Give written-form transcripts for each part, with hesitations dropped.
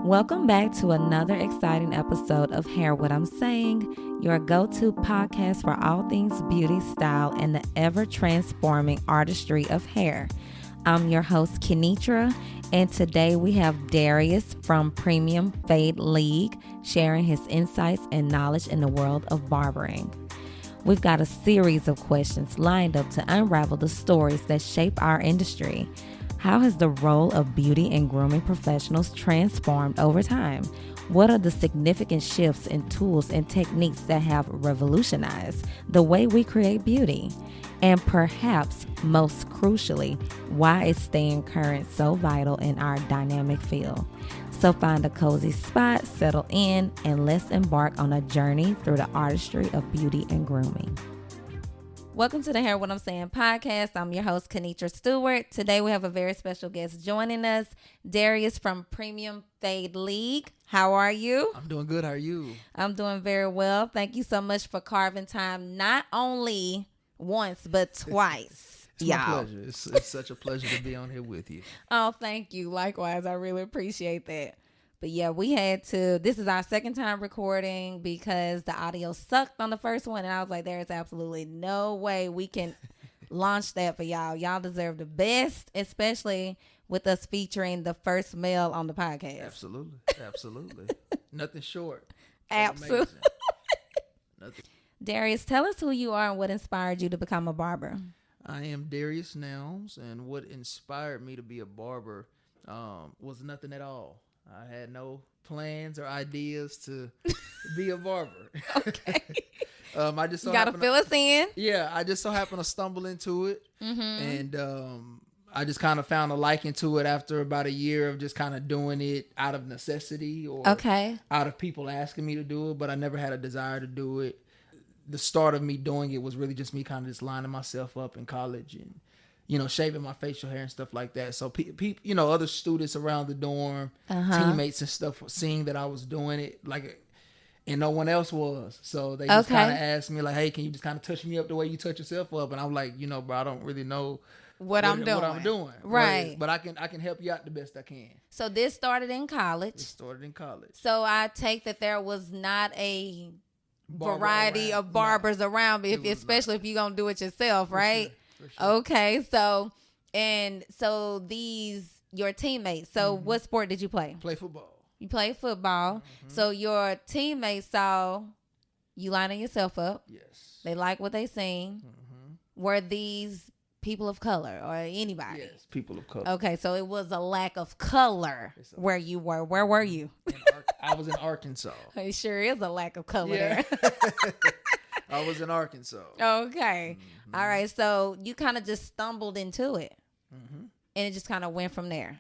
Welcome back to another exciting episode of Hair What I'm Saying, your go-to podcast for all things beauty, style, and the ever-transforming artistry of hair. I'm your host, Kenitra, and today we have Darius from Premium Fade League sharing his insights and knowledge in the world of barbering. We've got a series of questions lined up to unravel the stories that shape our industry. How has the role of beauty and grooming professionals transformed over time? What are the significant shifts in tools and techniques that have revolutionized the way we create beauty? And perhaps most crucially, why is staying current so vital in our dynamic field? So find a cozy spot, settle in, and let's embark on a journey through the artistry of beauty and grooming. Welcome to the Hair What I'm Saying podcast. I'm your host, Kenitra Stewart. Today we have a very special guest joining us, Darius from Premium Fade League. How are you? I'm doing good. How are you? I'm doing very well. Thank you so much for carving time, not only once, but twice. It's my pleasure. It's such a pleasure to be on here with you. Oh, thank you. Likewise, I really appreciate that. But yeah, we had to, this is our second time recording because the audio sucked on the first one. And I was like, there is absolutely no way we can launch that for y'all. Y'all deserve the best, especially with us featuring the first male on the podcast. Absolutely. Absolutely. Nothing short. Absolutely. Nothing. Darius, tell us who you are and what inspired you to become a barber. I am Darius Nouns, and what inspired me to be a barber was nothing at all. I had no plans or ideas to be a barber. Okay. I just so you gotta fill us in. Yeah, I just so happened to stumble into it, and I just kind of found a liking to it after about a year of just kind of doing it out of necessity or out of people asking me to do it, but I never had a desire to do it. The start of me doing it was really just me kind of just lining myself up in college and, you know, shaving my facial hair and stuff like that. So people, you know, other students around the dorm, teammates and stuff, seeing that I was doing it, like, and no one else was. So they just kind of asked me, like, hey, can you just kind of touch me up the way you touch yourself up? And I'm like, you know, bro, I don't really know what I'm doing. Right. But I can help you out the best I can. So this started in college. So I take that there was not a variety of barbers around, especially if you're going to do it yourself, right? For sure. Okay, so these your teammates. So what sport did you play? Play football. You played football. So your teammates saw you lining yourself up. Yes. They like what they seen. Were these people of color or anybody? Yes, people of color. Okay, so it was a lack of color where you were. Where were you? I was in Arkansas. It sure is a lack of color there. I was in Arkansas. Okay. All right. So you kind of just stumbled into it. And it just kind of went from there.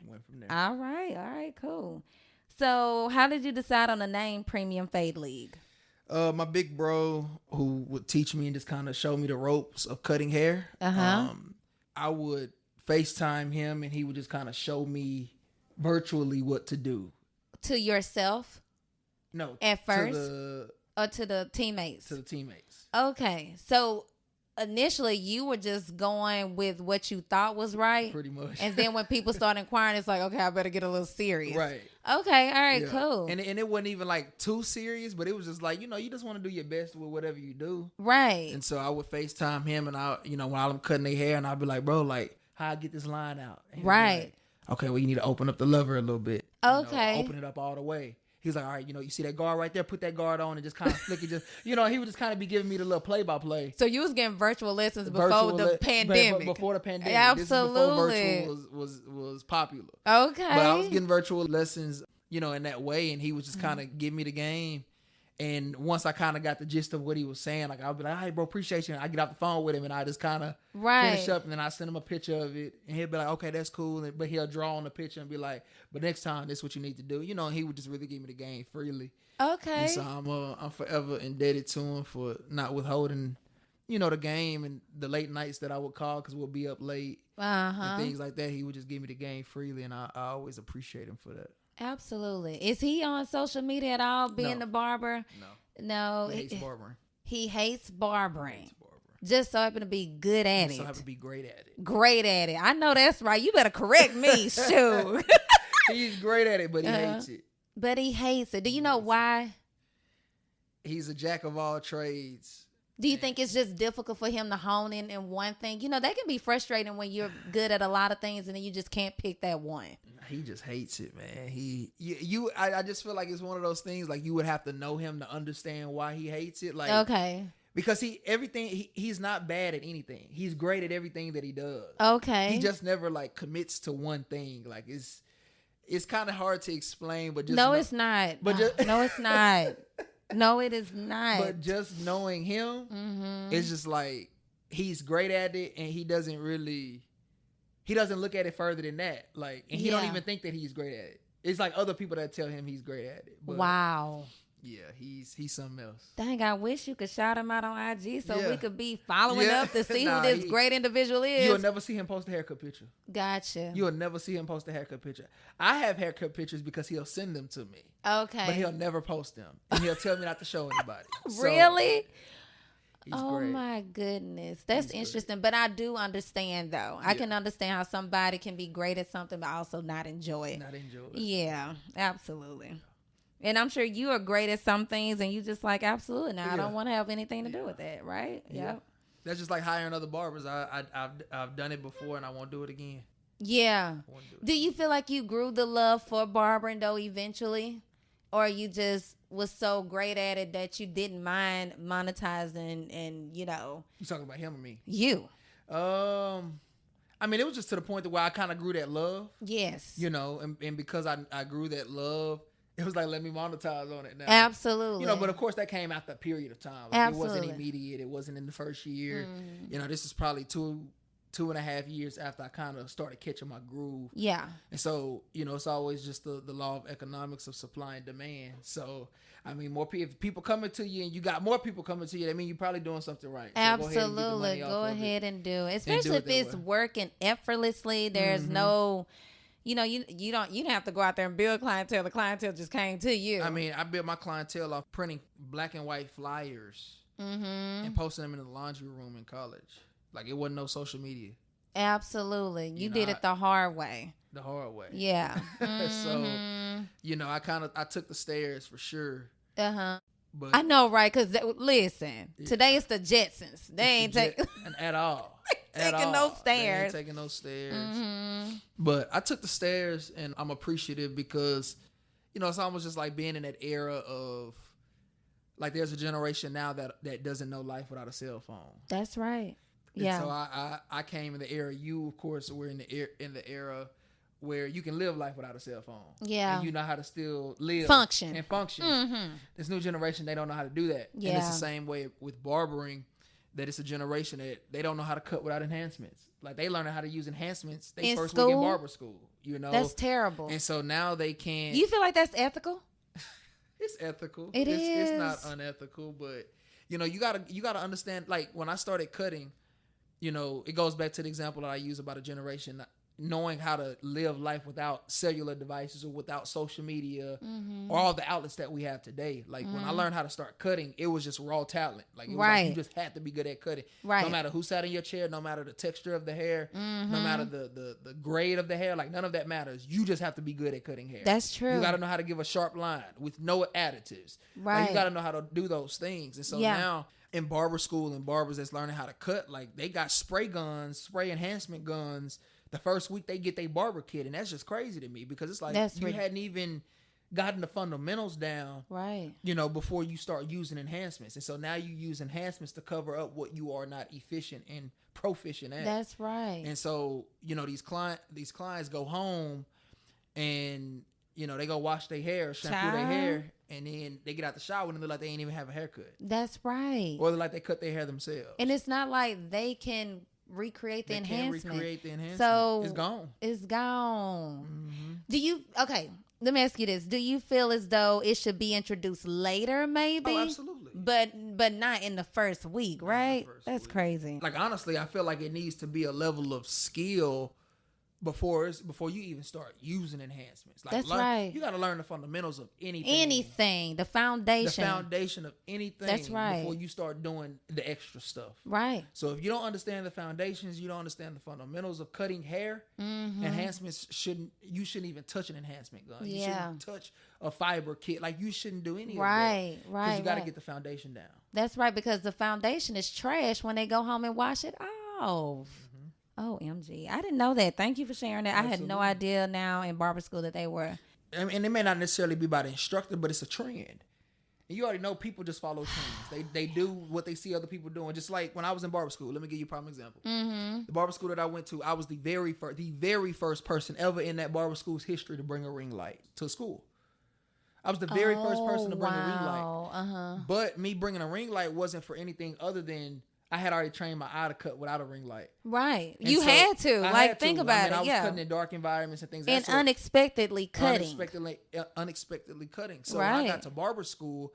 All right. Cool. So how did you decide on the name Premium Fade League? My big bro who would teach me and just kind of show me the ropes of cutting hair. I would FaceTime him and he would just kind of show me virtually what to do. To yourself? No. At first? Or to the teammates? To the teammates. Okay. So initially you were just going with what you thought was right. Pretty much. And then when people start inquiring, it's like, okay, I better get a little serious. Right. Okay. All right, cool. And it wasn't even like too serious, but it was just like, you know, you just want to do your best with whatever you do. Right. And so I would FaceTime him and I, you know, while I'm cutting their hair and I'd be like, bro, like, how I get this line out? Right. Like, okay, well, you need to open up the lever a little bit. Okay. You know, open it up all the way. He's like, all right, you know, you see that guard right there? Put that guard on and just kind of flick it. Just, you know, he would just kind of be giving me the little play-by-play. So you was getting virtual lessons before the pandemic. Before the pandemic. Absolutely. This is before virtual was popular. Okay. But I was getting virtual lessons, you know, in that way. And he was just kind of giving me the game. And once I kind of got the gist of what he was saying, like, I'd be like, hey, bro, appreciate you. And I get off the phone with him and I just kind of finish up and then I send him a picture of it. And he'll be like, okay, that's cool. But he'll draw on the picture and be like, but next time, this is what you need to do. You know, and he would just really give me the game freely. Okay. And so I'm forever indebted to him for not withholding, you know, the game and the late nights that I would call because we'll be up late and things like that. He would just give me the game freely. And I always appreciate him for that. Absolutely. Is he on social media at all, being a barber? No. He hates barbering. He hates barbering. Just so happen to be good at it. Just so happen to be great at it. Great at it. I know that's right. You better correct me. Shoot. He's great at it, but he hates it. But he hates it. Do you know why? He's a jack of all trades. Do you think it's just difficult for him to hone in one thing? You know, that can be frustrating when you're good at a lot of things and then you just can't pick that one. He just hates it, man. I just feel like it's one of those things, like, you would have to know him to understand why he hates it. Like, okay. Because he's not bad at anything. He's great at everything that he does. Okay. He just never, like, commits to one thing. Like, it's kind of hard to explain, but just it's not. But no, it's not. No, it is not. But just knowing him, it's just like, he's great at it, and he doesn't look at it further than that. Like, and he don't even think that he's great at it. It's like other people that tell him he's great at it. But wow. Yeah, he's something else. Dang, I wish you could shout him out on IG so we could be following up to see who this great individual is. You'll never see him post a haircut picture. Gotcha. You'll never see him post a haircut picture. I have haircut pictures because he'll send them to me. Okay. But he'll never post them. And he'll tell me not to show anybody. Really? So, great. My goodness. That's interesting. But I do understand, though. I can understand how somebody can be great at something but also not enjoy it. Yeah, absolutely. And I'm sure you are great at some things and you just like, absolutely. Now I don't want to have anything to do with that, right? Yeah. That's just like hiring other barbers. I've done it before and I won't do it again. Yeah. Do you feel like you grew the love for barbering though eventually? Or you just was so great at it that you didn't mind monetizing and, you know. You talking about him or me? You. I mean, it was just to the point where I kind of grew that love. Yes. You know, and because I grew that love, it was like, let me monetize on it now. Absolutely. You know, but of course that came after a period of time. Like, absolutely. It wasn't immediate. It wasn't in the first year. You know, this is probably two and a half years after I kind of started catching my groove. Yeah. And so, you know, it's always just the law of economics of supply and demand. So, I mean, if people coming to you and you got more people coming to you, that mean you're probably doing something right. So absolutely. Go ahead and do it. Especially if it's working effortlessly. There's no... You know, you don't have to go out there and build clientele. The clientele just came to you. I mean, I built my clientele off printing black and white flyers and posting them in the laundry room in college. Like, it wasn't no social media. Absolutely. You did it the hard way. The hard way. Yeah. So, you know, I took the stairs for sure. Uh-huh. But I know, right? Because, listen, today it's the Jetsons. They ain't taking... At all. Taking those stairs. Taking those stairs. But I took the stairs, and I'm appreciative because, you know, it's almost just like being in that era of, like, there's a generation now that doesn't know life without a cell phone. That's right. And so I came in the era. You, of course, were in the era where you can live life without a cell phone. Yeah. And you know how to still live. Function. This new generation, they don't know how to do that. Yeah. And it's the same way with barbering. That it's a generation that they don't know how to cut without enhancements. Like, they learn how to use enhancements they first week in barber school. You know, that's terrible. And so now they can't. You feel like that's ethical? It's ethical. It is. It's not unethical, but you know, you gotta understand. Like, when I started cutting, you know, it goes back to the example that I use about a generation knowing how to live life without cellular devices or without social media or all the outlets that we have today. Like, when I learned how to start cutting, it was just raw talent. Like, it was like you just had to be good at cutting. Right. No matter who sat in your chair, no matter the texture of the hair, no matter the grade of the hair, like, none of that matters. You just have to be good at cutting hair. That's true. You got to know how to give a sharp line with no additives. Right. Like, you got to know how to do those things. And so now in barber school and barbers that's learning how to cut, like, they got spray enhancement guns the first week they get their barber kit, and that's just crazy to me because it's like you hadn't even gotten the fundamentals down, right? You know, before you start using enhancements, and so now you use enhancements to cover up what you are not efficient and proficient at. That's right. And so, you know, these clients go home, and you know, they go wash their hair, shampoo their hair, and then they get out the shower and they look like they ain't even have a haircut. That's right. Or like they cut their hair themselves. And it's not like they can recreate the enhancement. So it's gone. Do you let me ask you this. Do you feel as though it should be introduced later, maybe? Oh, absolutely. But not in the first week, right? That's crazy. Like, honestly, I feel like it needs to be a level of skill before you even start using enhancements. Like, that's right. You got to learn the fundamentals of anything. Anything, the foundation. The foundation of anything. That's right. Before you start doing the extra stuff. Right. So if you don't understand the foundations, you don't understand the fundamentals of cutting hair, enhancements you shouldn't even touch an enhancement gun. You shouldn't touch a fiber kit. Like, you shouldn't do any of that. Right. Because you got to get the foundation down. That's right, because the foundation is trash when they go home and wash it off. OMG. I didn't know that. Thank you for sharing that. Absolutely. I had no idea now in barber school that they were. And it may not necessarily be by the instructor, but it's a trend. And you already know people just follow trends. They do what they see other people doing. Just like when I was in barber school. Let me give you a prime example. The barber school that I went to, I was the very first person ever in that barber school's history to bring a ring light to school. I was the very first person to bring a ring light. But me bringing a ring light wasn't for anything other than I had already trained my eye to cut without a ring light. Right. And you had to. Think about it. I was cutting in dark environments and things like that. And unexpectedly cutting. Unexpectedly cutting. So when I got to barber school,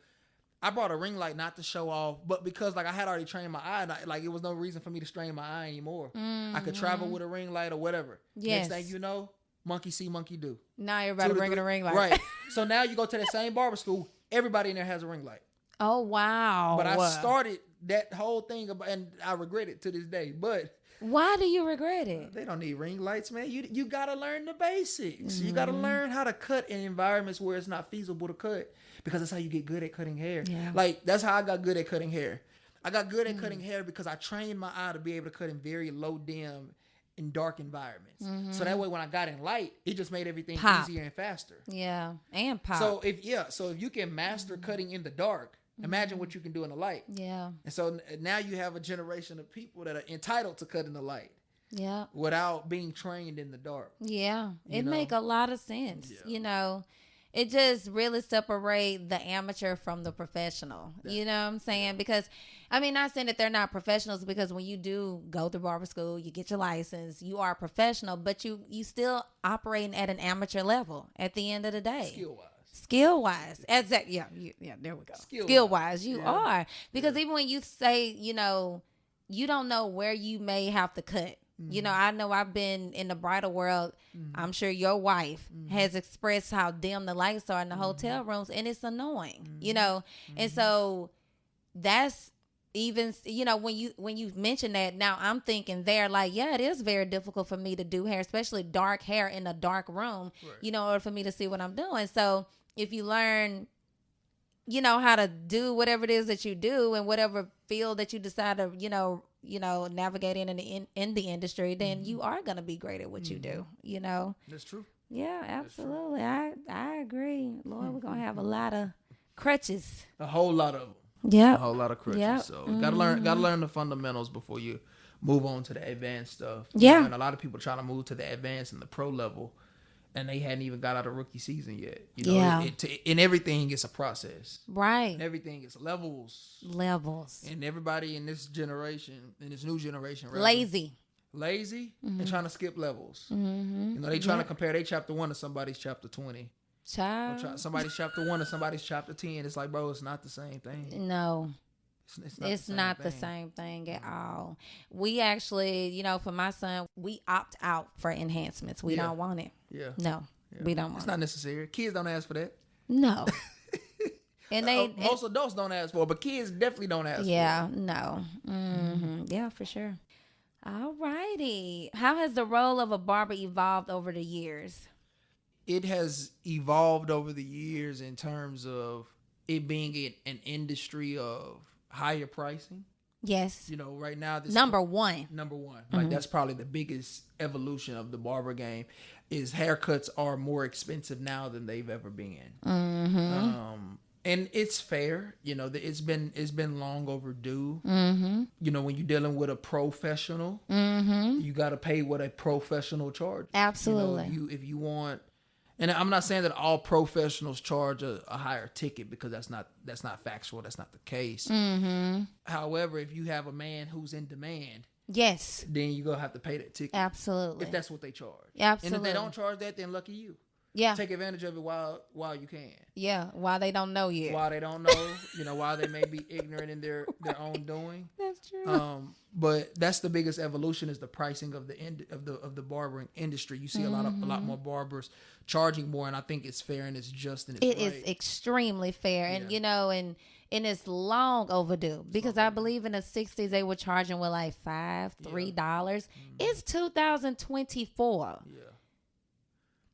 I brought a ring light not to show off, but because I had already trained my eye, it was no reason for me to strain my eye anymore. I could travel with a ring light or whatever. Yes. Next thing you know, monkey see, monkey do. Now everybody bringing a ring light. Right. So now you go to that same barber school, everybody in there has a ring light. Oh, wow. But I started that whole thing, and I regret it to this day. But why do you regret it? They don't need ring lights, man. You got to learn the basics. You got to learn how to cut in environments where it's not feasible to cut, because that's how you get good at cutting hair. Yeah. Like, that's how I got good at cutting hair. I got good at cutting hair because I trained my eye to be able to cut in very low dim in dark environments. So that way when I got in light, it just made everything easier and faster. Yeah. And pop. So if you can master cutting in the dark, imagine what you can do in the light. Yeah. And so now you have a generation of people that are entitled to cut in the light. Yeah. Without being trained in the dark. Yeah. It make a lot of sense. Yeah. It just really separates the amateur from the professional. You know what I'm saying? Because, not saying that they're not professionals, because when you do go through barber school, you get your license, you are a professional, but you still operating at an amateur level at the end of the day. Skill-wise. Exactly. Yeah, there we go. Skill-wise, you are. Because even when you say, you don't know where you may have to cut. I know I've been in the bridal world. I'm sure your wife has expressed how dim the lights are in the hotel rooms, and it's annoying, And so that's even, when you mention that, now I'm thinking there, like, yeah, it is very difficult for me to do hair, especially dark hair in a dark room, in order for me to see what I'm doing. So if you learn, how to do whatever it is that you do and whatever field that you decide to, navigate in the industry, then you are going to be great at what you do, That's true. Yeah, absolutely. I agree. Lord, we're going to have a lot of crutches. A whole lot of them. Yeah. A whole lot of crutches. Yep. So gotta learn the fundamentals before you move on to the advanced stuff. Yeah. And a lot of people trying to move to the advanced and the pro level, and they hadn't even got out of rookie season yet. And everything is a process. Right. And everything is levels. And everybody in this generation, in this new generation, lazy and trying to skip levels. They trying to compare their chapter 1 to somebody's chapter 20. Somebody's chapter 1 to somebody's chapter 10. It's like, bro, it's not the same thing. No. It's not the same thing at all. We actually, for my son, we opt out for enhancements. We don't want it. Yeah. No, we don't want it. It's not necessary. Kids don't ask for that. No. And most adults don't ask for it, but kids definitely don't ask for it. Yeah, no. Yeah, for sure. All righty. How has the role of a barber evolved over the years? It has evolved over the years in terms of it being an industry of higher pricing. Yes. Right now, this number one. Like, that's probably the biggest evolution of the barber game, is haircuts are more expensive now than they've ever been. And it's fair. It's been long overdue. When you're dealing with a professional, you got to pay what a professional charges. Absolutely. If you want. And I'm not saying that all professionals charge a higher ticket, because that's not factual. That's not the case. However, if you have a man who's in demand, yes, then you're going to have to pay that ticket. Absolutely. If that's what they charge. Absolutely. And if they don't charge that, then lucky you. Yeah. Take advantage of it while you can. Yeah, while they don't know yet. While they don't know, while they may be ignorant in their own doing. That's true. But that's the biggest evolution is the pricing of the barbering industry. You see a lot more barbers charging more, and I think it's fair and it's just and it's right. It is extremely fair, and and it's long overdue because I believe in the 60s they were charging with like $3. It's 2024. Yeah.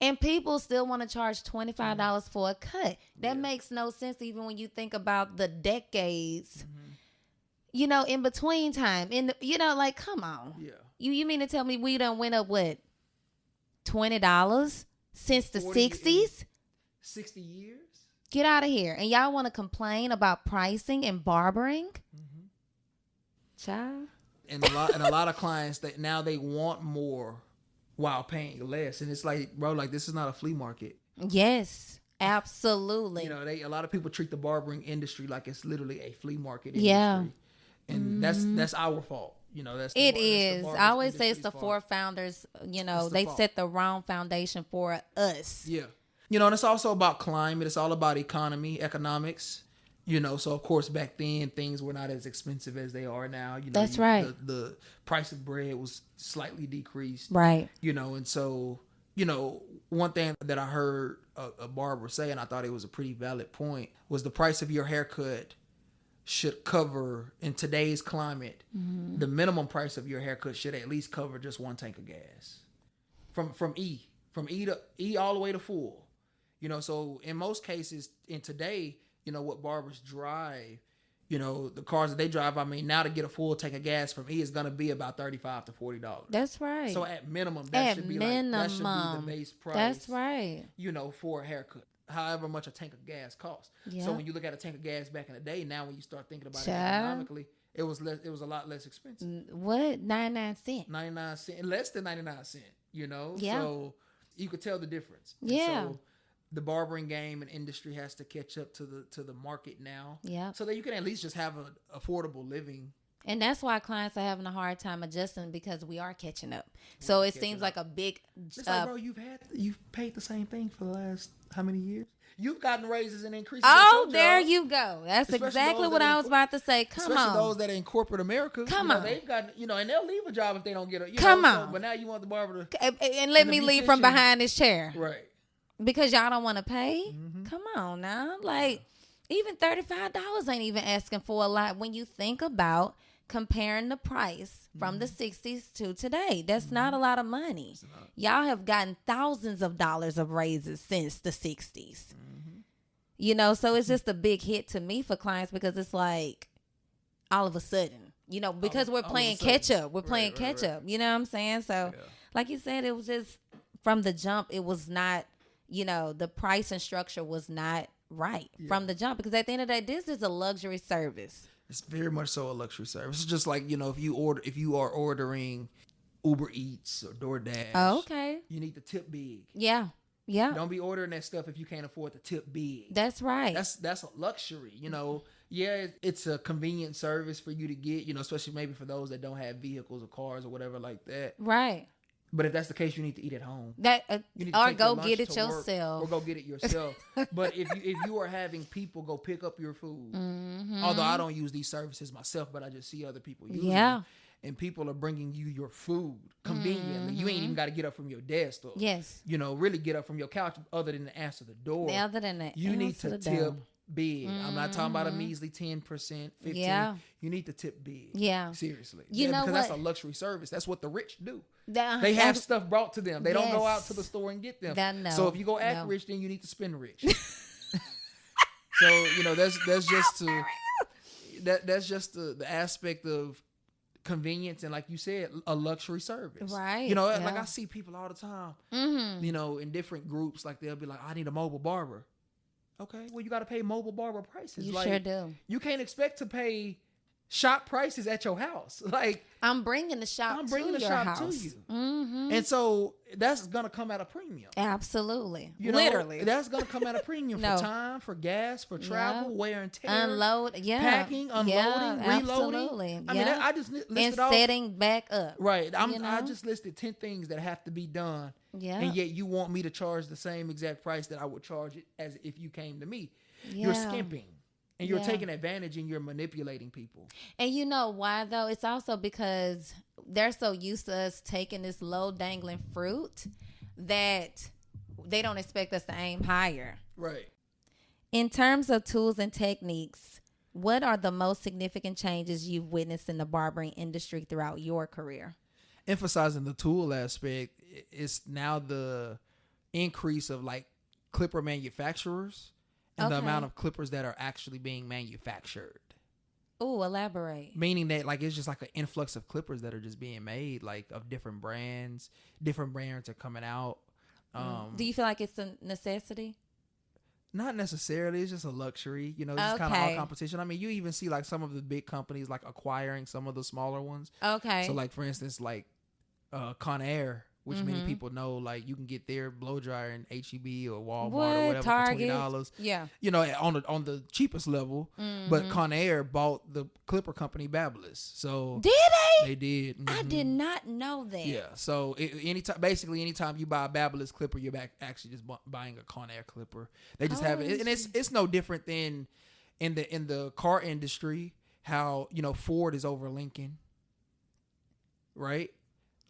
And people still want to charge $25 for a cut. That makes no sense even when you think about the decades, in between time. Like, come on. Yeah. You mean to tell me we done went up, what, $20 since the 60s? 60 years? Get out of here. And y'all want to complain about pricing and barbering? Child. And a lot of clients, that now they want more while paying less. And it's like, bro, like this is not a flea market. Yes, absolutely. A lot of people treat the barbering industry like it's literally a flea market industry. Yeah. And that's our fault. It is. I always say it's the four founders, they set the wrong foundation for us. Yeah. And it's also about climate. It's all about economics. So of course back then things were not as expensive as they are now. That's right. The price of bread was slightly decreased. Right. And so, one thing that I heard a barber say, and I thought it was a pretty valid point, was the price of your haircut should cover, in today's climate, the minimum price of your haircut should at least cover just one tank of gas. From E to E all the way to full. So in most cases in today, what barbers drive, the cars that they drive, now to get a full tank of gas from E is going to be about $35 to $40. That's right. So at minimum, that should be the base price. That's right. For a haircut. However much a tank of gas costs. Yeah. So when you look at a tank of gas back in the day, now when you start thinking about it economically, it was a lot less expensive. What? 99 cents. 99 cents, less than 99 cents. Yeah. So you could tell the difference. Yeah. And so the barbering game and industry has to catch up to the market now. Yeah. So that you can at least just have an affordable living. And that's why clients are having a hard time adjusting, because we are catching up. So it seems like a big. It's like, bro, you've paid the same thing for the last how many years? You've gotten raises and increases. Oh, there you go. That's exactly what I was about to say. Come on. Especially those that are in corporate America. Come on. They've gotten, and they'll leave a job if they don't get a. Come on. So, but now you want the barber to. And let me leave from behind this chair. Right. Because y'all don't want to pay? Come on now. Like, even $35 ain't even asking for a lot when you think about comparing the price from the 60s to today. That's not a lot of money. Y'all have gotten thousands of dollars of raises since the 60s. So it's just a big hit to me for clients, because it's like all of a sudden, because we're playing catch up. We're playing catch up. You know what I'm saying? So like you said, it was just from the jump, it was not, the price and structure was not right from the jump, because at the end of the day, this is a luxury service. It's very much so a luxury service. It's just like, if you are ordering Uber Eats or DoorDash. Oh, okay. You need to tip big. Yeah. Yeah. Don't be ordering that stuff if you can't afford to tip big. That's right. That's a luxury, Yeah, it's a convenient service for you to get, especially maybe for those that don't have vehicles or cars or whatever like that. Right. But if that's the case, you need to eat at home. Or go get it yourself. Or go get it yourself. But if you are having people go pick up your food, although I don't use these services myself, but I just see other people using them. And people are bringing you your food conveniently. You ain't even got to get up from your desk or, really get up from your couch other than to answer the door. Other than that, you need to tip big. I'm not talking about a measly 10%, 15%. Yeah. You need to tip big. Yeah. Seriously. Because that's a luxury service. That's what the rich do. They have stuff brought to them. They don't go out to the store and get them. So if you go act rich, then you need to spend rich. So, that's just the aspect of convenience and, like you said, a luxury service. Right. Like I see people all the time, in different groups, like they'll be like, I need a mobile barber. Okay, well, you got to pay mobile barber prices. You sure do. You can't expect to pay shop prices at your house. Like, I'm bringing the shop to you. Mm-hmm. And so that's going to come at a premium. Absolutely. Literally. That's going to come at a premium for time, for gas, for travel, wear and tear. Packing, unloading, reloading. Absolutely. I mean, I just listed and setting back up. Right. I just listed 10 things that have to be done. Yeah. And yet you want me to charge the same exact price that I would charge it as if you came to me. Yeah. You're skimping. And you're taking advantage and you're manipulating people. And you know why, though? It's also because they're so used to us taking this low dangling fruit that they don't expect us to aim higher. Right. In terms of tools and techniques, what are the most significant changes you've witnessed in the barbering industry throughout your career? Emphasizing the tool aspect, it's now the increase of like clipper manufacturers. And the amount of clippers that are actually being manufactured. Oh, elaborate. Meaning that like it's just like an influx of clippers that are just being made, like of different brands. Different brands are coming out. Do you feel like it's a necessity? Not necessarily. It's just a luxury. You know, it's just kind of all competition. I mean, you even see like some of the big companies like acquiring some of the smaller ones. Okay. So like for instance, like Conair, which many people know, like you can get their blow dryer in HEB or Walmart or whatever Target. For $20. Yeah, you know, on the cheapest level. But Conair bought the clipper company Babyliss. So did they? They did. I did not know that. Yeah. So anytime you buy a Babyliss clipper, you're actually just buying a Conair clipper. They just have it, and it's no different than in the car industry. How Ford is over Lincoln, right?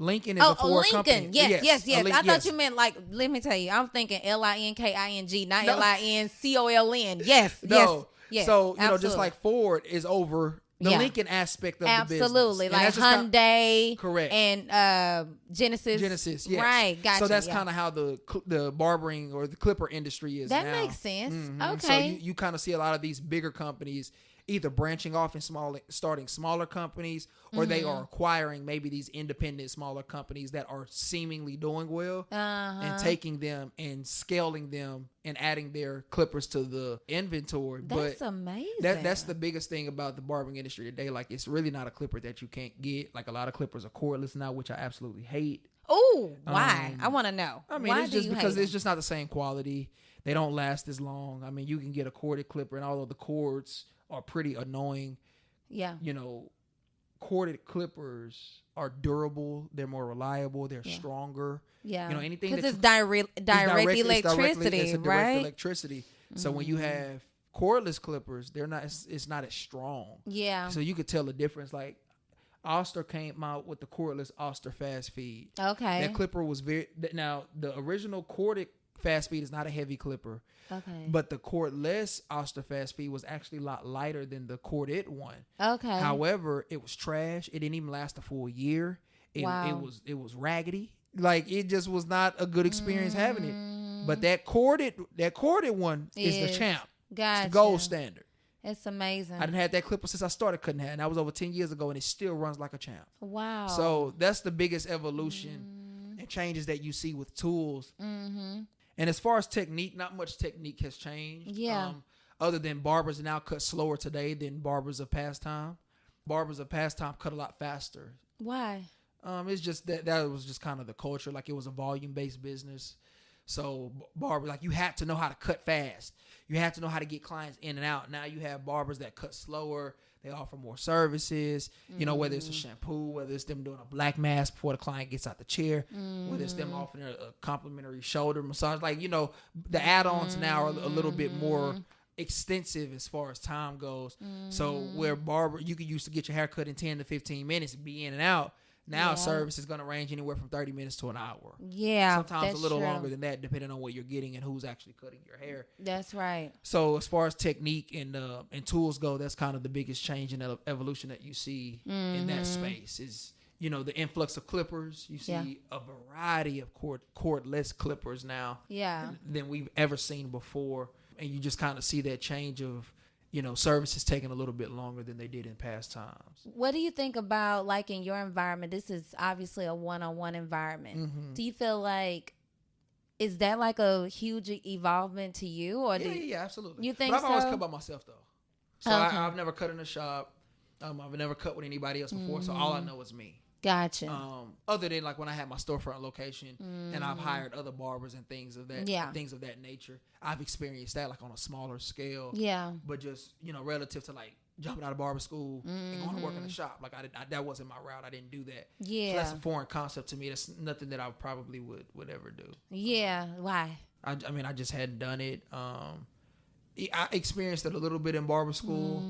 Lincoln is a Ford company. Yes. I thought you meant like, let me tell you, I'm thinking LINKING, not LINCOLN. Yes. So, just like Ford is over the Lincoln aspect of the business. Absolutely. Like Hyundai. Correct. And Genesis. Yes. Right. Gotcha. So that's kind of how the barbering or the clipper industry is now. That makes sense. Mm-hmm. Okay. So you kind of see a lot of these bigger companies either branching off and starting smaller companies, or they are acquiring maybe these independent smaller companies that are seemingly doing well and taking them and scaling them and adding their clippers to the inventory. That's amazing. That's the biggest thing about the barbering industry today. Like, it's really not a clipper that you can't get. Like, a lot of clippers are cordless now, which I absolutely hate. Oh, why? I want to know. I mean, it's just because it's just not the same quality. They don't last as long. I mean, you can get a corded clipper, and although the cords are pretty annoying. Yeah. Corded clippers are durable. They're more reliable. They're stronger. Yeah. Anything because it's direct electricity, it's direct electricity. Mm-hmm. So when you have cordless clippers, it's not as strong. Yeah. So you could tell the difference. Like, Oster came out with the cordless Oster Fast Feed. Okay. That clipper was now the original corded Fast Feed is not a heavy clipper. Okay. But the cordless Oster Fast Feed was actually a lot lighter than the corded one. Okay. However, it was trash. It didn't even last a full year. It was raggedy. Like, it just was not a good experience having it. But that corded one is the champ. Gotcha. It's the gold standard. It's amazing. I didn't have that clipper since I started cutting hair, and that was over 10 years ago, and it still runs like a champ. Wow. So that's the biggest evolution and changes that you see with tools. Mm-hmm. And as far as technique, not much technique has changed. Yeah. Other than barbers now cut slower today than barbers of past time. Barbers of past time cut a lot faster. Why? It's just that was just kind of the culture. Like, it was a volume-based business. So barber, like, you had to know how to cut fast. You had to know how to get clients in and out. Now you have barbers that cut slower. They offer more services, whether it's a shampoo, whether it's them doing a black mask before the client gets out the chair, whether it's them offering a complimentary shoulder massage. Like, the add-ons now are a little bit more extensive as far as time goes. So where barber, you could used to get your hair cut in 10 to 15 minutes and be in and out. Now service is going to range anywhere from 30 minutes to an hour. Yeah, sometimes a little longer than that, depending on what you're getting and who's actually cutting your hair. That's right. So as far as technique and tools go, that's kind of the biggest change in evolution that you see in that space. Is the influx of clippers. You see a variety of cordless clippers now. Yeah, than we've ever seen before, and you just kind of see that change of. Service is taking a little bit longer than they did in past times. What do you think about, like, in your environment? This is obviously a one-on-one environment. Mm-hmm. Do you feel like, is that like a huge evolvement to you? Or yeah, absolutely. You think but I've always cut by myself, though. So I've never cut in a shop. I've never cut with anybody else before, so all I know is me. Gotcha. Other than like when I had my storefront location and I've hired other barbers and things of that nature, I've experienced that like on a smaller scale. Yeah. But just, relative to like jumping out of barber school and going to work in the shop, like that wasn't my route. I didn't do that. Yeah. So that's a foreign concept to me. That's nothing that I probably would ever do. Yeah. Why? I just hadn't done it. I experienced it a little bit in barber school.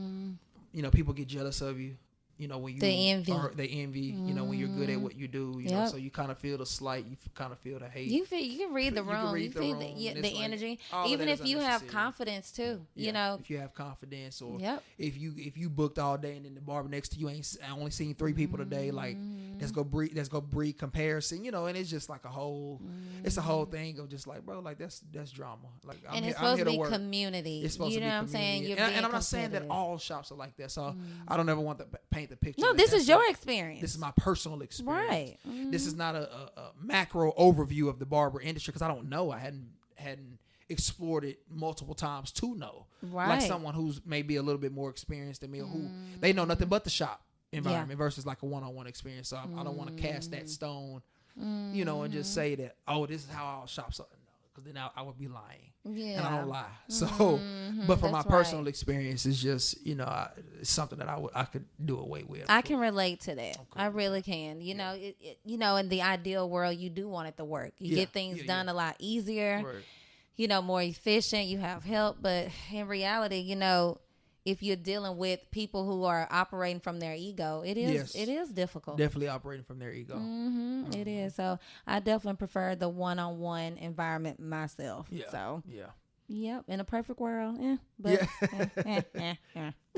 People get jealous of you. When you they envy, when you're good at what you do, so you kind of feel the slight, you kind of feel the hate. You can read the room, you feel the energy, even if you have confidence too. If you have confidence, or if you booked all day and then the barber next to you I only seen 3 people today, like let's go breed comparison, and it's just like it's a whole thing of just like, bro, like that's drama. Like it's supposed to be community. It's supposed to be community. I'm saying? And I'm not saying that all shops are like that, so I don't ever want to paint the picture. No, this is your experience. This is my personal experience. Right. This is not a macro overview of the barber industry because I don't know. I hadn't explored it multiple times to know. Right. Like someone who's maybe a little bit more experienced than me, who they know nothing but the shop environment versus like a one-on-one experience. So I don't want to cast that stone, and just say that, oh, this is how all shops are. Because then I would be lying. Yeah. And I don't lie. So, but from my personal experience, it's just, it's something that I could do away with. I can relate to that. Okay. I really can. You know, in the ideal world, you do want it to work. You get things done a lot easier, more efficient. You have help. But in reality, if you're dealing with people who are operating from their ego, it is difficult. Definitely operating from their ego. It is. So I definitely prefer the one-on-one environment myself. Yeah. So yeah. Yep. In a perfect world, But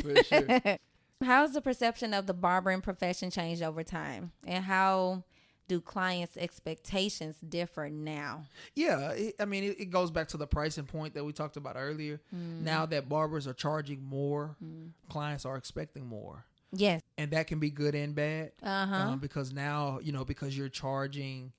for sure. How's the perception of the barbering profession changed over time, and how do clients' expectations differ now? Yeah, it goes back to the pricing point that we talked about earlier. Now that barbers are charging more, clients are expecting more. Yes. And that can be good and bad. Because now, because you're charging,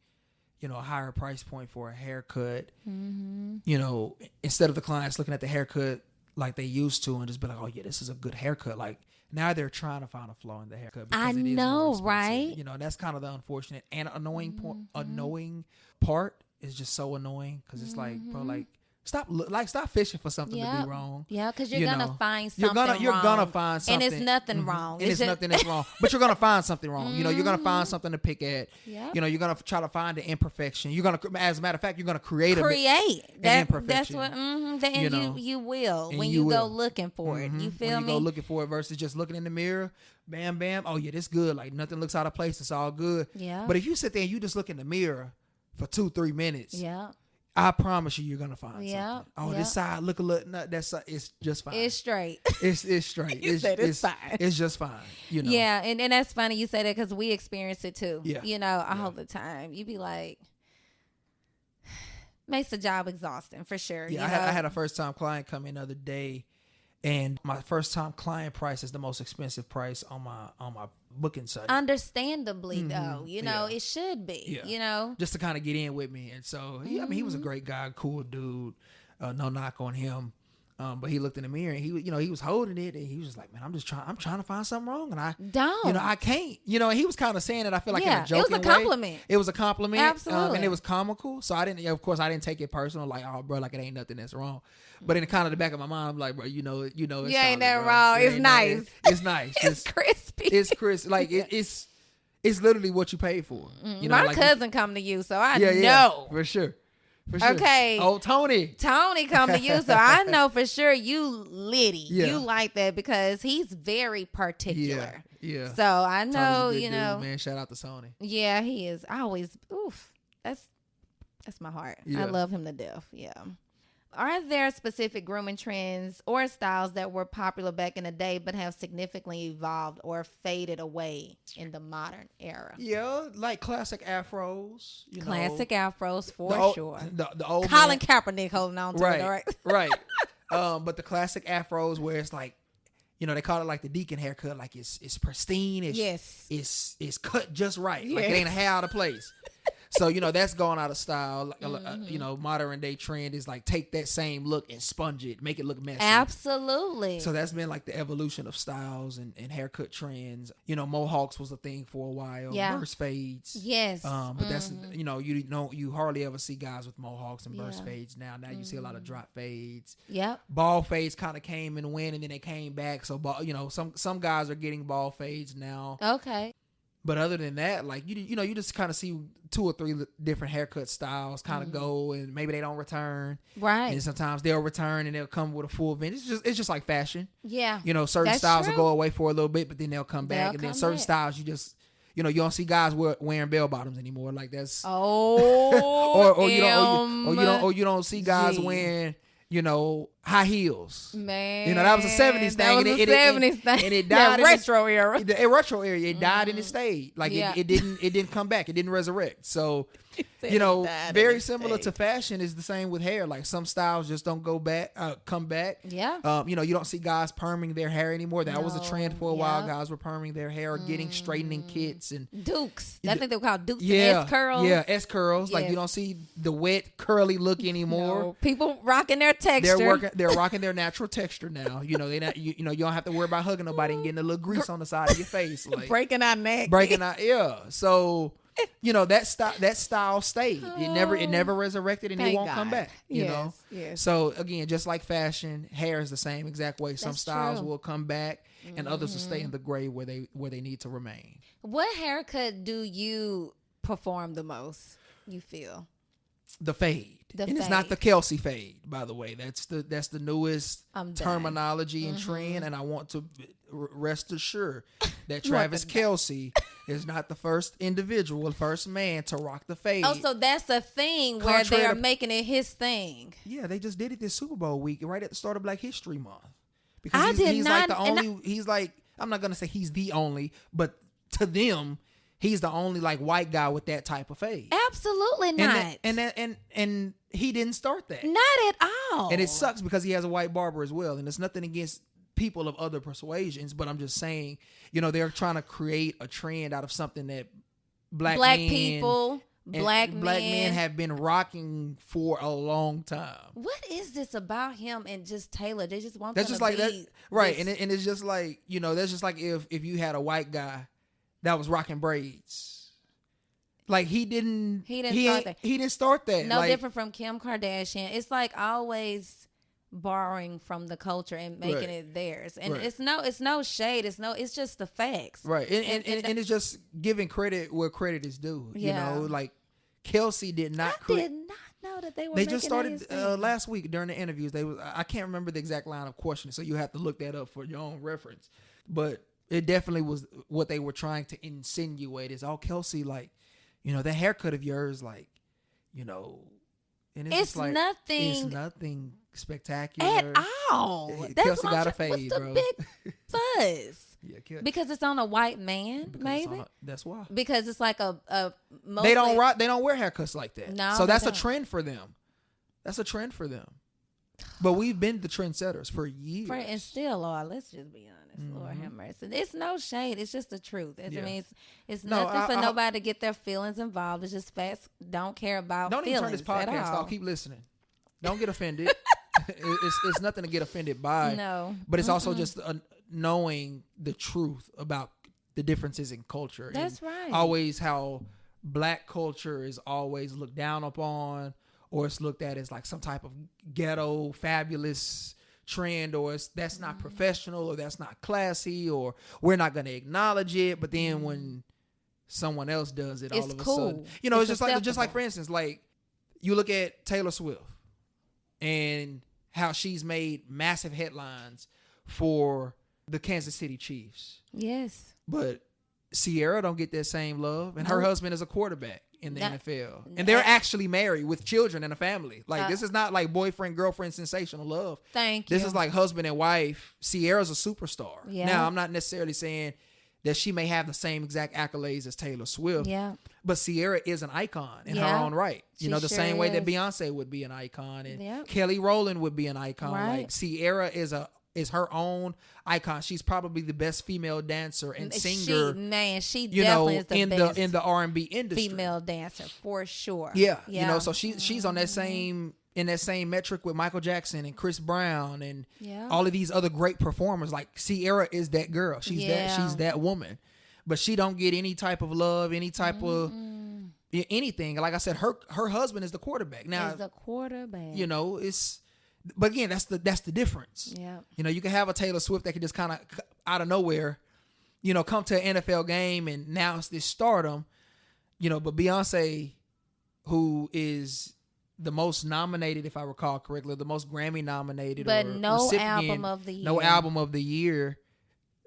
a higher price point for a haircut, instead of the clients looking at the haircut like they used to and just be like, oh yeah, this is a good haircut. Like, now they're trying to find a flaw in the haircut. I know, right? That's kind of the unfortunate and annoying part is just so annoying because it's like, bro, like stop fishing for something to be wrong. Yeah, because you're gonna find something wrong. You're gonna find something, and it's nothing wrong. And it's nothing that's wrong, but you're gonna find something wrong. You're gonna find something to pick at. Yep. You're gonna try to find the imperfection. You're gonna, as a matter of fact, you're gonna create an imperfection. That's what. You will when you go looking for it. You feel me? You go looking for it versus just looking in the mirror. Bam, bam. Oh yeah, this good. Like nothing looks out of place. It's all good. Yeah. But if you sit there and you just look in the mirror for 2-3 minutes. Yeah. I promise you're gonna find something. Oh, this side look a little. No, it's just fine. It's straight. It's straight. It's fine. It's just fine. Yeah, and that's funny you say that because we experience it too. Yeah. All the time. You be like, makes the job exhausting for sure. Yeah, I had a first time client come in the other day, and my first time client price is the most expensive price on my booking site. Understandably, though, it should be. Just to kind of get in with me, and so he was a great guy, cool dude. No knock on him, but he looked in the mirror and he was holding it and he was just like, man, I'm trying to find something wrong, and I can't. And he was kind of saying it. I feel like in a joking way. It was a compliment. It was a compliment, absolutely, and it was comical. So I didn't take it personal, like, oh, bro, like it ain't nothing that's wrong. But in the kind of the back of my mind, I'm like, bro, it's ain't nothing wrong. It's nice. It's nice. It's crispy. It's crisp. Like it's literally what you paid for. My cousin come to you, so I know. Yeah, for sure. Okay. Oh, Tony come to you, so I know for sure you litty. Yeah. You like that because he's very particular. Yeah. So I know, dude, man. Shout out to Tony. Yeah, he is. I always, that's my heart. Yeah. I love him to death. Yeah. Are there specific grooming trends or styles that were popular back in the day but have significantly evolved or faded away in the modern era? Yeah, like classic afros. Classic afros for sure. The old Colin Kaepernick holding on to it, all right? Right. But the classic afros where it's like, they call it like the deacon haircut, like it's pristine. It's cut just right. Yes. Like it ain't a hair out of place. So, that's gone out of style. Modern day trend is like take that same look and sponge it, make it look messy. Absolutely. So that's been like the evolution of styles and haircut trends. Mohawks was a thing for a while. Yeah. Burst fades. Yes. But that's, you hardly ever see guys with mohawks and burst fades now. Now you see a lot of drop fades. Yep. Ball fades kind of came and went, and then they came back. So, some guys are getting ball fades now. Okay. But other than that, like, you just kind of see 2 or 3 different haircut styles kind of go, and maybe they don't return. Right. And sometimes they'll return and they'll come with a full event. It's just like fashion. Yeah. Certain styles will go away for a little bit, but then they'll come back. And then certain styles you just, you don't see guys wearing bell bottoms anymore. Like that's or you don't see guys wearing high heels. Man, that was a 70s thing. That was a 70s thing. And it died in retro era. Retro era. It died and it stayed. Like it didn't come back. It didn't resurrect. So, very similar to fashion is the same with hair. Like some styles just don't come back. Yeah. You don't see guys perming their hair anymore. That was a trend for a while. Guys were perming their hair or getting straightening kits and dukes. I think they were called dukes. Yeah. And S curls. Yeah, S curls. Yes. Like you don't see the wet curly look anymore. No. People rocking their texture. They're rocking their natural texture now. You don't have to worry about hugging nobody and getting a little grease on the side of your face, like breaking our neck. Yeah. So that style stayed. It never resurrected, and it won't come back. Yes. So again, just like fashion, hair is the same exact way. Some styles will come back, and others will stay in the gray where they need to remain. What haircut do you perform the most? You feel the fade. It's not the Kelsey fade, by the way. That's the newest terminology and trend, and I want to rest assured that Travis Kelsey is not the first man to rock the fade. Oh, so that's a thing where they are making it his thing. Yeah, they just did it this Super Bowl week, right at the start of Black History Month. Because he's like the only. He's like, I'm not gonna say he's the only, but to them, he's the only like white guy with that type of fade. Absolutely not. And he didn't start that. Not at all. And it sucks because he has a white barber as well. And it's nothing against people of other persuasions, but I'm just saying, they're trying to create a trend out of something that black men have been rocking for a long time. What is this about him and just Taylor? They just want that's just like that, right? And it's just like that's just like if you had a white guy that was rocking braids. Like he didn't start that. No, different from Kim Kardashian. It's like always borrowing from the culture and making it theirs. And it's no shade. It's just the facts. Right. And it's just giving credit where credit is due. Yeah. Like Kelsey did not I did not know that they were They just started last week during the interviews. I can't remember the exact line of questioning, so you have to look that up for your own reference. But it definitely was what they were trying to insinuate is, Kelsey, like, that haircut of yours, like, and it's like, nothing. It's nothing spectacular at all. Kelsey got a fade, what's the bro. Big fuzz? Yeah, because it's on a white man, maybe. That's why. Because it's like a they don't wear haircuts like that. No, so that's a trend for them. That's a trend for them. But we've been the trendsetters for years. And still are. Let's just be honest. Lord have mercy. It's no shade. It's just the truth. I mean, it's nothing for nobody to get their feelings involved. It's just facts. Don't care about don't feelings. Don't even turn this podcast off. Keep listening. Don't get offended. It's nothing to get offended by. No. But it's also just knowing the truth about the differences in culture. That's right. Always how black culture is always looked down upon, or it's looked at as like some type of ghetto, fabulous trend, or that's not professional, or that's not classy, or we're not going to acknowledge it. But then when someone else does it, all of a sudden, it's just like for instance, like you look at Taylor Swift and how she's made massive headlines for the Kansas City Chiefs. Yes. But Sierra don't get that same love, and her husband is a quarterback in the NFL, and they're actually married with children and a family. Like this is not like boyfriend girlfriend sensational love. Thank you. This is like husband and wife. Sierra's a superstar. Yeah. Now I'm not necessarily saying that she may have the same exact accolades as Taylor Swift. Yeah. But Sierra is an icon in her own right. The same way that Beyonce would be an icon, and Kelly Rowland would be an icon. Right. Like Sierra is a is her own icon. She's probably the best female dancer and singer. She definitely is the best in the R&B industry. Female dancer for sure. Yeah. You know, so she's on that same metric with Michael Jackson and Chris Brown and all of these other great performers. Like Ciara is that girl. She's that woman. But she don't get any type of love, any type of anything. Like I said, her husband is the quarterback. Now, you know, but again, that's the difference. Yeah. You know, you can have a Taylor Swift that can just kind of out of nowhere, you know, come to an NFL game and now it's this stardom, you know, but Beyonce, who is the most nominated, if I recall correctly, the most Grammy nominated, but no album of the year. No album of the year.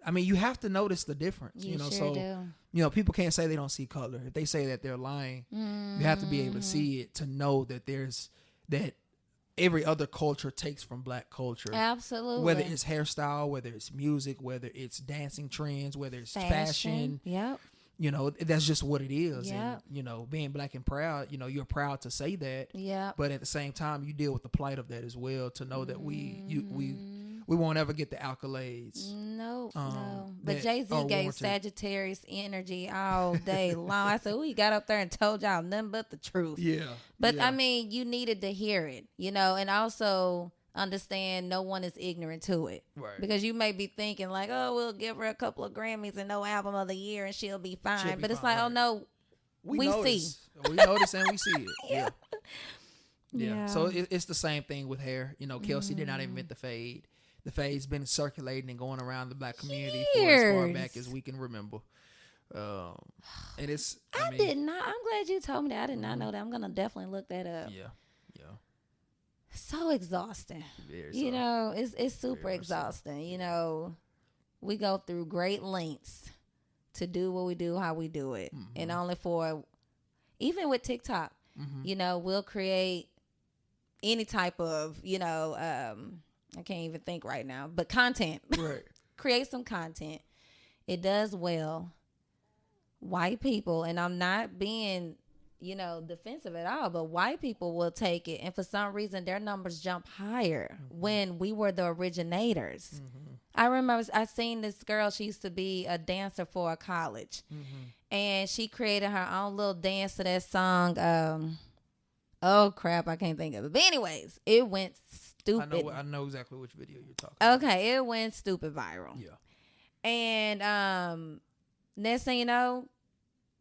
I mean, you have to notice the difference, you know, sure so, do. You know, people can't say they don't see color. If they say that they're lying, you have to be able to see it to know that that every other culture takes from black culture. Absolutely. Whether it's hairstyle, whether it's music, whether it's dancing trends, whether it's fashion. Yep. You know, that's just what it is. Yep. And, you know, being black and proud, you know, you're proud to say that. Yeah. But at the same time, you deal with the plight of that as well to know that we won't ever get the accolades. No. But Jay-Z gave Sagittarius energy all day long. I said, he got up there and told y'all nothing but the truth. Yeah. But I mean, you needed to hear it, you know, and also understand no one is ignorant to it. Right. Because you may be thinking like, oh, we'll give her a couple of Grammys and no album of the year and she'll be fine. But it's like, oh no, we see. We notice and we see it. Yeah. Yeah. So it's the same thing with hair. You know, Kelsey did not invent the fade. The fade's been circulating and going around the black community for as far back as we can remember. And it's. I did not. I'm glad you told me that. I did not know that. I'm gonna definitely look that up. Yeah. So exhausting. You know, it's super exhausting. You know, we go through great lengths to do what we do, how we do it, and only for, even with TikTok, you know, we'll create any type of, you know, I can't even think right now, but content. Right. Create some content. It does well. White people, and I'm not being, you know, defensive at all, but white people will take it, and for some reason their numbers jump higher when we were the originators. I remember I seen this girl, she used to be a dancer for a college, and she created her own little dance to that song. Oh crap, I can't think of it. But anyways, it went stupid. I know exactly which video you're talking about. Okay, it went stupid viral. Yeah. And next thing you know,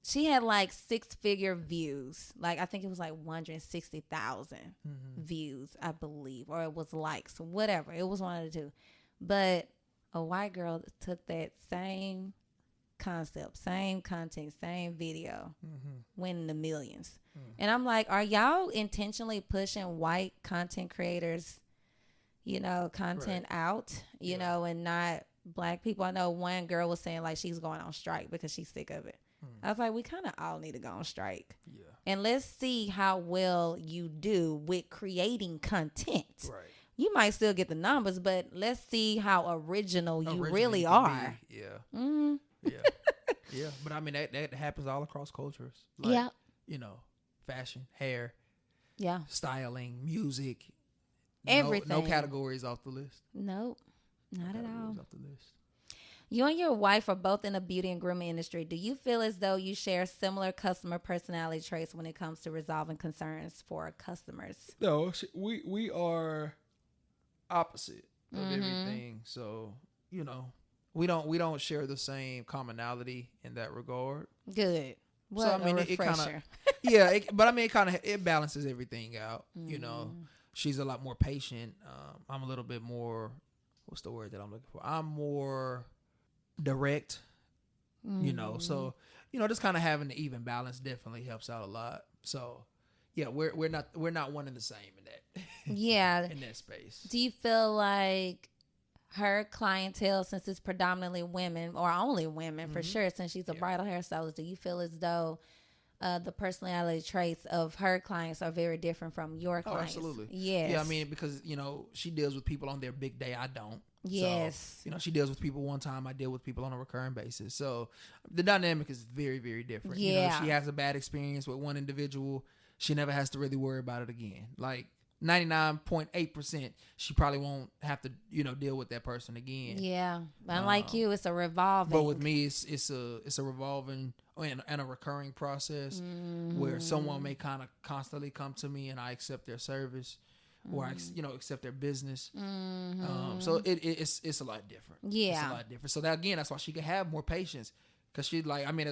she had like 6-figure views. Like, I think it was like 160,000 views, I believe. Or it was likes, whatever. It was one of the two. But a white girl took that same concept, same content, same video, winning the millions. And I'm like, are y'all intentionally pushing white content creators, you know, content out, you know, and not black people? I know one girl was saying like she's going on strike because she's sick of it. I was like, we kind of all need to go on strike. Yeah. And let's see how well you do with creating content. Right. You might still get the numbers, but let's see how original you really are. Yeah. Yeah. But I mean, that happens all across cultures. Like, you know, fashion, hair, styling, music. Everything. No categories off the list. Nope. Not at all. Off the list. You and your wife are both in the beauty and grooming industry. Do you feel as though you share similar customer personality traits when it comes to resolving concerns for customers? No, we are opposite of everything. So, you know, we don't share the same commonality in that regard. Good. What so I mean, it kind of but I mean, it balances everything out. You know, she's a lot more patient. I'm a little bit more. What's the word that I'm looking for? I'm more direct, you know, so, you know, just kind of having the even balance definitely helps out a lot. So yeah, we're not one and the same in that in that space. Do you feel like her clientele, since it's predominantly women or only women for sure, since she's a bridal hairstylist, do you feel as though the personality traits of her clients are very different from your clients? Absolutely. Yes. Yeah, I mean, because, you know, she deals with people on their big day. I don't. Yes. So, you know, she deals with people one time. I deal with people on a recurring basis. So the dynamic is very, very different. Yeah. You know, if she has a bad experience with one individual, she never has to really worry about it again. Like, 99.8%, she probably won't have to, deal with that person again. Yeah. Unlike you, it's a revolving. But with me, it's a revolving and a recurring process where someone may kind of constantly come to me and I accept their service or I, accept their business. So it's a lot different. Yeah. It's a lot different. So that's why she can have more patience. Cause she as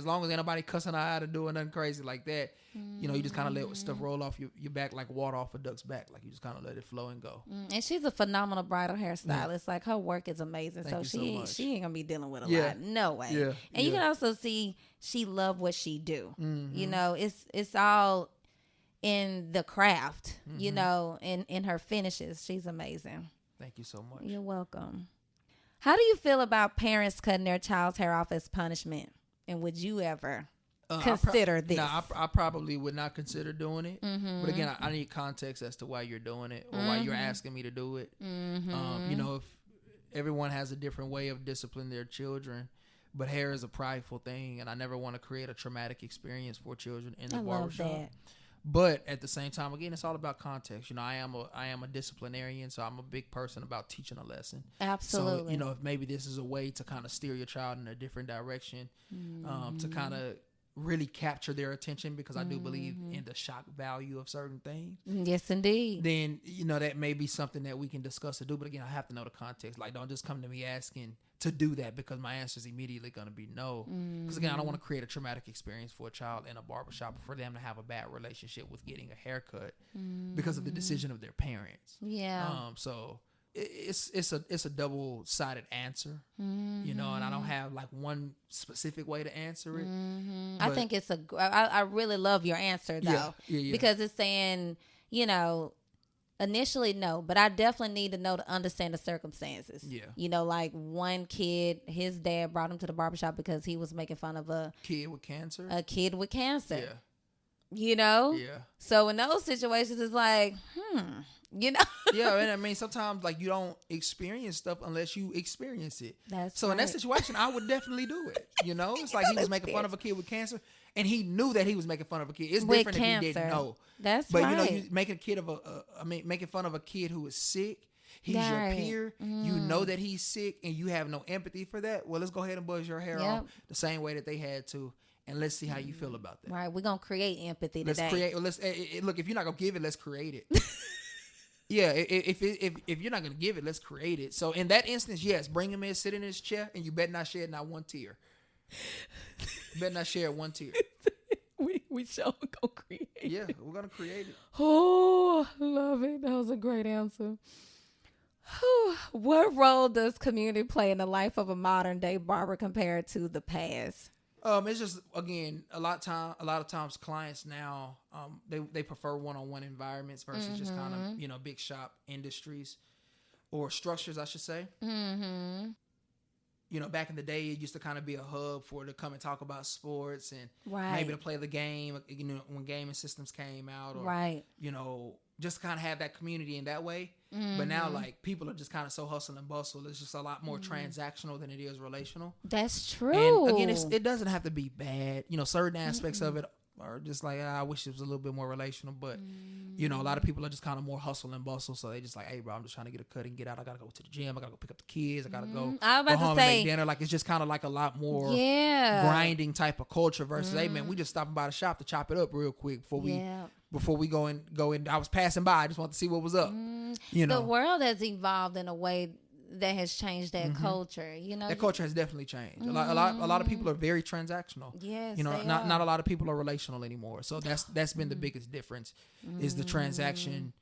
long as ain't nobody cussing her out or doing nothing crazy like that, you just kind of let stuff roll off your back like water off a duck's back. Like you just kind of let it flow and go. And she's a phenomenal bridal hairstylist. Like her work is amazing. Thank so you she ain't gonna be dealing with a lot. No way. Yeah. And you can also see she love what she do. It's all in the craft. In her finishes. She's amazing. Thank you so much. You're welcome. How do you feel about parents cutting their child's hair off as punishment? And would you ever consider this? No, I probably would not consider doing it. But again, I need context as to why you're doing it or why you're asking me to do it. If everyone has a different way of disciplining their children, but hair is a prideful thing, and I never want to create a traumatic experience for children in the barbershop. Love that. But at the same time, again, it's all about context. I am a disciplinarian, so I'm a big person about teaching a lesson. Absolutely. So, if maybe this is a way to kind of steer your child in a different direction, to kind of really capture their attention, because I do believe in the shock value of certain things. Yes, indeed. Then, that may be something that we can discuss or do. But again, I have to know the context. Like, don't just come to me asking to do that because my answer is immediately going to be no. Because again, I don't want to create a traumatic experience for a child in a barbershop, or for them to have a bad relationship with getting a haircut because of the decision of their parents. Yeah. So it's a double-sided answer, and I don't have like one specific way to answer it. I think I really love your answer though, because it's saying, initially, no, but I definitely need to know to understand the circumstances. Yeah. Like one kid, his dad brought him to the barbershop because he was making fun of a kid with cancer. Yeah. Yeah. So in those situations, it's like, Yeah, and I mean, sometimes like you don't experience stuff unless you experience it. That's right. In that situation, I would definitely do it. It's like he was making fun of a kid with cancer, and he knew that he was making fun of a kid. It's different if he didn't know. But you making making fun of a kid who is sick. He's your peer. You know that he's sick, and you have no empathy for that. Well, let's go ahead and buzz your hair off the same way that they had to, and let's see how you feel about that. Right, we're gonna create empathy today. Look. If you're not gonna give it, let's create it. Yeah, if you're not gonna give it, let's create it. So in that instance, yes, bring him in, sit in his chair, and you better not shed not one tear. You better not share one tear. we sure gonna create it. Yeah, we're gonna create it. Oh, love it. That was a great answer. What role does community play in the life of a modern day barber compared to the past? It's just, again, a lot of times clients now, they prefer one-on-one environments versus just kind of, big shop industries or structures, I should say. Back in the day, it used to kind of be a hub to come and talk about sports and maybe to play the game, when gaming systems came out, or, just kind of have that community in that way. But now, like, people are just kind of so hustle and bustle. It's just a lot more transactional than it is relational. That's true. And again, it doesn't have to be bad. Certain aspects of it are just like, I wish it was a little bit more relational. But, a lot of people are just kind of more hustle and bustle. So they just like, hey, bro, I'm just trying to get a cut and get out. I got to go to the gym. I got to go pick up the kids. I got to go home and make dinner. Like, it's just kind of like a lot more grinding type of culture versus, hey, man, we just stopping by the shop to chop it up real quick before we go in. I was passing by. I just want to see what was up. The world has evolved in a way that has changed that culture. That culture has definitely changed. A lot of people are very transactional. Yes, not a lot of people are relational anymore. So that's been the biggest difference is the transaction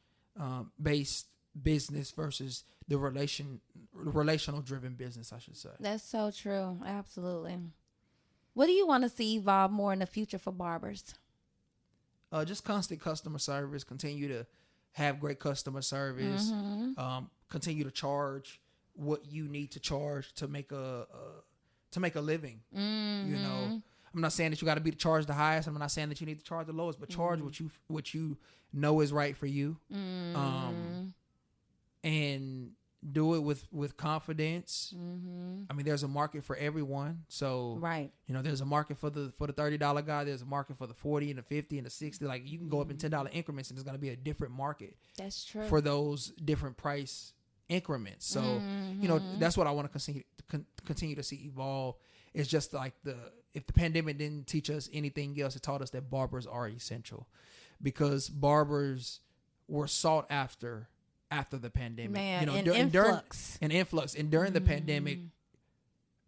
based business versus the relational driven business, I should say. That's so true. Absolutely. What do you want to see evolve more in the future for barbers? Just constant customer service. Continue to have great customer service. Continue to charge what you need to charge to make a living. I'm not saying that you got to be charged the highest. I'm not saying that you need to charge the lowest, but charge what you know is right for you. And do it with confidence. I mean, there's a market for everyone. So, right. There's a market for the $30 guy. There's a market for the 40 and the 50 and the 60. Like, you can go up in $10 increments, and there's going to be a different market. That's true. For those different price increments. So, that's what I want to continue to see evolve. It's just like if the pandemic didn't teach us anything else, it taught us that barbers are essential, because barbers were sought after the pandemic. Man, influx. And during the pandemic,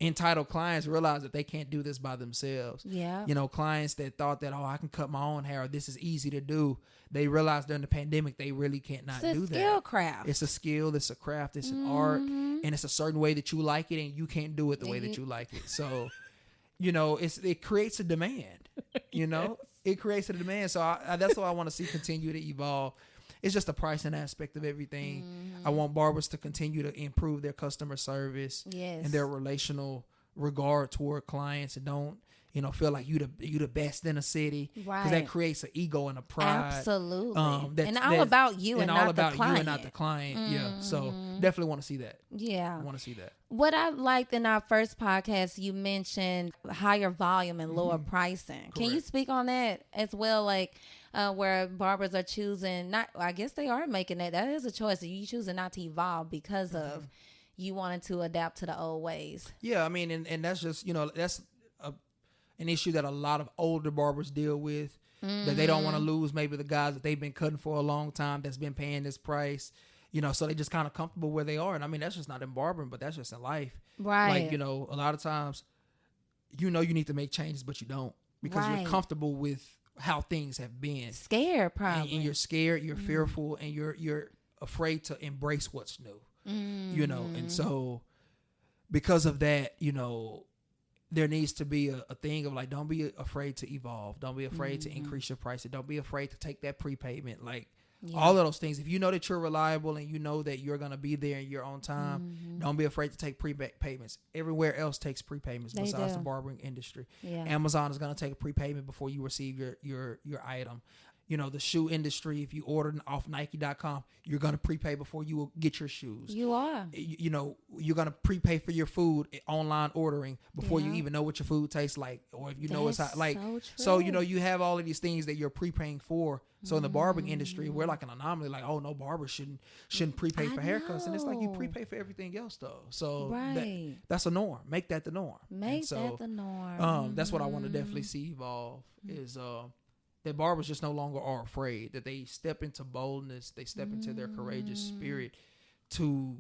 entitled clients realized that they can't do this by themselves. Yeah. Clients that thought that, I can cut my own hair, this is easy to do. They realized during the pandemic they really can't not do that. It's a skill craft. It's a skill, it's a craft, it's an art, and it's a certain way that you like it, and you can't do it the way that you like it. So, it creates a demand. It creates a demand. So that's what I want to see continue to evolve. It's just the pricing aspect of everything. I want barbers to continue to improve their customer service and their relational regard toward clients, and don't feel like you the best in the city, because that creates an ego and a pride. Absolutely. And all about you and not the client. You and not the client. Yeah. So definitely want to see that. Yeah. I want to see that. What I liked in our first podcast, you mentioned higher volume and lower pricing. Correct. Can you speak on that as well? Like, where barbers are choosing I guess they are making that is a choice. You choosing not to evolve because of you wanted to adapt to the old ways. Yeah. I mean, and that's just, that's an issue that a lot of older barbers deal with, that they don't want to lose maybe the guys that they've been cutting for a long time that's been paying this price, so they just kind of comfortable where they are. And I mean, that's just not in barbering, but that's just in life. Right. Like, a lot of times, you need to make changes, but you don't, because you're comfortable with how things have been. Scared, probably. And you're scared, you're fearful, and you're afraid to embrace what's new, and so because of that, there needs to be a thing of like, don't be afraid to evolve. Don't be afraid to increase your prices. Don't be afraid to take that prepayment. Like, all of those things. If you know that you're reliable and you know that you're going to be there in your own time, don't be afraid to take prepayments. Everywhere else takes prepayments besides the barbering industry. Yeah. Amazon is going to take a prepayment before you receive your item. The shoe industry, if you order off Nike.com, you're going to prepay before you will get your shoes. You are. You're going to prepay for your food online ordering before you even know what your food tastes like, or if you know it's hot. Like, so you have all of these things that you're prepaying for. So in the barbering industry, we're like an anomaly. Like, oh, no, barbers shouldn't prepay for haircuts, and it's like you prepay for everything else though. So that's a norm. Make that the norm. That the norm. That's what I want to definitely see evolve is that barbers just no longer are afraid, that they step into boldness, they step into their courageous spirit to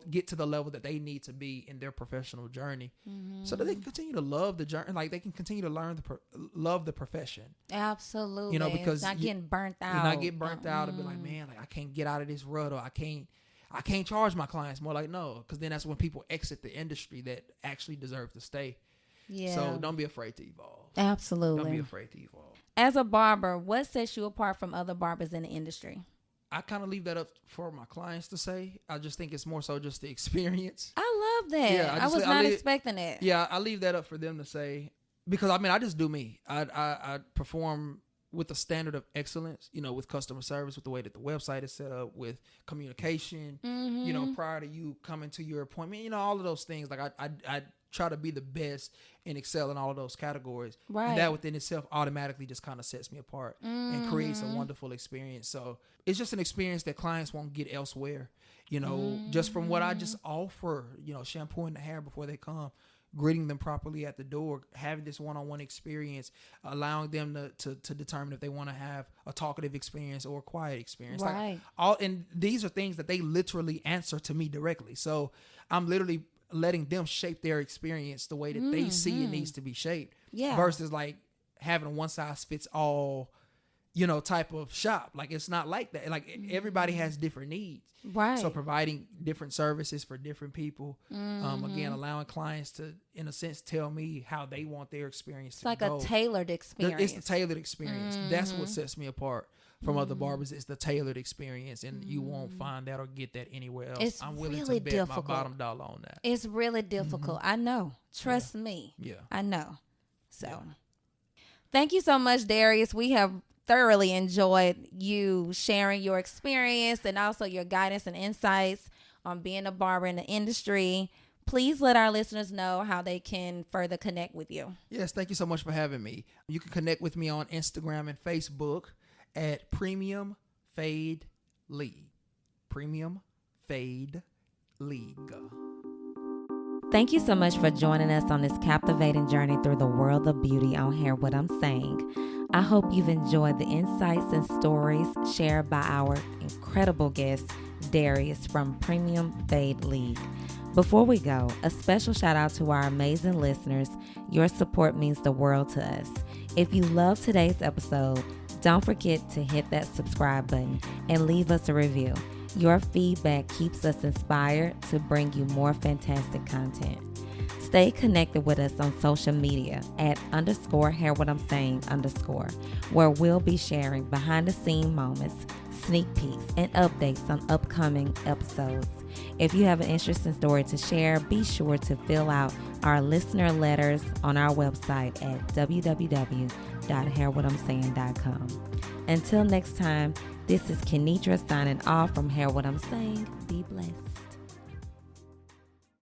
get to the level that they need to be in their professional journey, so that they can continue to love the journey, like they can continue to love the profession. Absolutely. Because not getting burnt out. You're not getting burnt out and be like, man, like I can't get out of this rut, or I can't charge my clients more. Like, no, because then that's when people exit the industry that actually deserve to stay. Yeah. So don't be afraid to evolve. Absolutely. Don't be afraid to evolve. As a barber, what sets you apart from other barbers in the industry? I kind of leave that up for my clients to say. I just think it's more so just the experience. I love that. Yeah, I was not expecting it. Yeah, I leave that up for them to say, because I mean, I just do me. I perform with a standard of excellence, with customer service, with the way that the website is set up, with communication, prior to you coming to your appointment, all of those things. Like I try to be the best and excel in all of those categories. Right. And that within itself automatically just kind of sets me apart and creates a wonderful experience. So it's just an experience that clients won't get elsewhere. Just from what I just offer, shampooing the hair before they come, greeting them properly at the door, having this one-on-one experience, allowing them to determine if they want to have a talkative experience or a quiet experience. Right. And these are things that they literally answer to me directly. So I'm literally letting them shape their experience the way that they see it needs to be shaped. Yeah. Versus like having a one size fits all, type of shop. Like, it's not like that. Like, everybody has different needs. Right. So providing different services for different people. Again, allowing clients to, in a sense, tell me how they want their experience to go. It's like a tailored experience. It's the tailored experience. That's what sets me apart from other barbers. It's the tailored experience, and you won't find that or get that anywhere else. I'm willing really to bet difficult. My bottom dollar on that. It's really difficult. I know. Trust me. Yeah. I know. So thank you so much, Darius. We have thoroughly enjoyed you sharing your experience and also your guidance and insights on being a barber in the industry. Please let our listeners know how they can further connect with you. Yes, thank you so much for having me. You can connect with me on Instagram and Facebook at Premium Fade League. Premium Fade League. Thank you so much for joining us on this captivating journey through the world of beauty on Hear What I'm Saying. I hope you've enjoyed the insights and stories shared by our incredible guest, Darius from Premium Fade League. Before we go, a special shout out to our amazing listeners. Your support means the world to us. If you love today's episode, don't forget to hit that subscribe button and leave us a review. Your feedback keeps us inspired to bring you more fantastic content. Stay connected with us on social media at _Hear What I'm Saying _, where we'll be sharing behind the scene moments, sneak peeks, and updates on upcoming episodes. If you have an interesting story to share, be sure to fill out our listener letters on our website at www.hearwhatamsaying.com. Until next time, this is Kenitra signing off from Hear What I'm Saying. Be blessed.